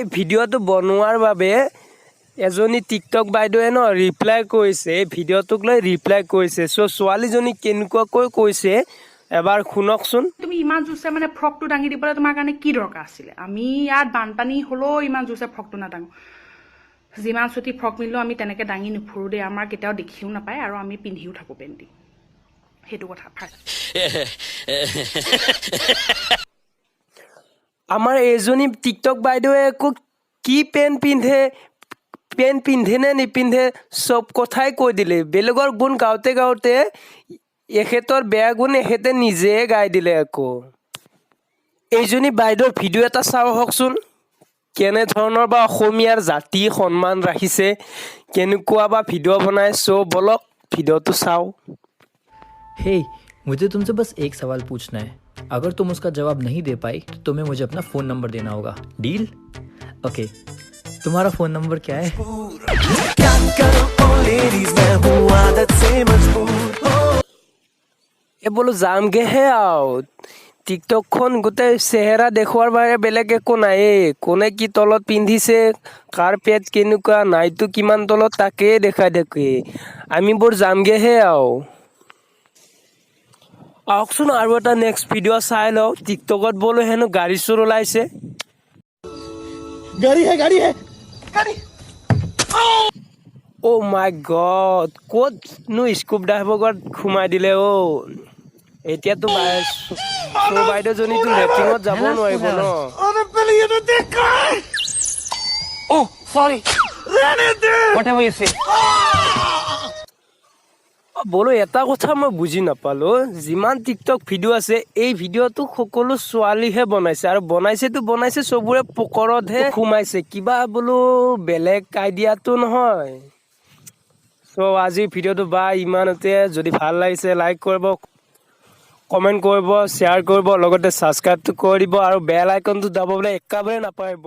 এই ভিডিঅ'টো বনোৱাৰ বাবে এজনী টিকটক বাইদেৱে ৰিপ্লাই কৰিছে, এই ভিডিঅ'টোক লৈ ৰিপ্লাই কৰিছে। চ' ছোৱালীজনী কেনেকুৱাকৈ কৈছে এবাৰ শুনকচোন। তুমি ইমান জোৰছে মানে ফ্ৰকটো দাঙি দিবলৈ তোমাৰ কাৰণে কি দৰকাৰ আছিলে? আমি ইয়াত বানপানী হ'লেও ইমান জোৰছে ফ্ৰকটো নাদাঙো। যিমান চুটি ফ্ৰক মিলিলেও আমি তেনেকৈ দাঙি নুফুৰো দেই। আমাৰ কেতিয়াও দেখিও নাপায় আৰু আমি পিন্ধিও থাকোঁ পেণ্টি। সেইটো কথা আমাৰ এইজনী টিকটক বাইদেৱে একো কি পেণ্ট পিন্ধে নে নিপিন্ধে চব কথাই কৈ দিলে। বেলেগৰ গুণ গাওঁতে গাওঁতে এখেতৰ বেয়া গুণ এখেতে নিজে গাই দিলে। আকৌ এইজনী বাইদেউৰ ভিডিঅ' এটা চাওঁ হওকচোন, কেনেধৰণৰ বা অসমীয়াৰ জাতি সন্মান ৰাখিছে, কেনেকুৱা বা ভিডিঅ' বনাই। চ' বলক ভিডিঅ'টো চাওঁ। हे मुझे तुमसे बस एक सवाल पूछना है। अगर तुम उसका जवाब नहीं दे पाई तो तुम्हें मुझे अपना फ़ोन नंबर देना होगा। डील? ओके, तुम्हारा फ़ोन नंबर क्या है? বোলো যামগেহে আৰু টিকটকখন গোটেই চেহেৰা দেখুৱাৰ বাহিৰে বেলেগ একো নায়েই। কোনে কি তলত পিন্ধিছে, কাৰ পেট কেনেকুৱা, নাইটো কিমান তলত তাকেই দেখাই দেখে। আমিবোৰ যামগেহে আৰু আহকচোন আৰু এটা নেক্সট ভিডিঅ' চাই লওঁ। টিকটকত বোলো হেনো গাড়ী চোৰ ওলাইছে। অ' মাই গড, ক'তনো স্কুপ ড্ৰাইভাৰত সোমাই দিলে। এতিয়াতো বাইদেউজনীতো লেট্ৰিনত যাব নোৱাৰিব ন। বোলো এটা কথা মই বুজি নাপালো, যিমান টিকটক ভিডিঅ' আছে এই ভিডিঅ'টো সকলো ছোৱালীহে বনাইছে, আৰু বনাইছে চবৰে পকৰতহে সোমাইছে। কিবা বোলো বেলেগ আইডিয়াটো নহয়। চ' আজি ভিডিঅ'টো ইমানতে। যদি ভাল লাগিছে লাইক কৰিব, কমেণ্ট কৰিব, শ্বেয়াৰ কৰিব, লগতে ছাবস্ক্ৰাইবটো কৰি দিব আৰু বেল আইকনটো দাবাবলৈ একেবাৰে নাপাহৰিব।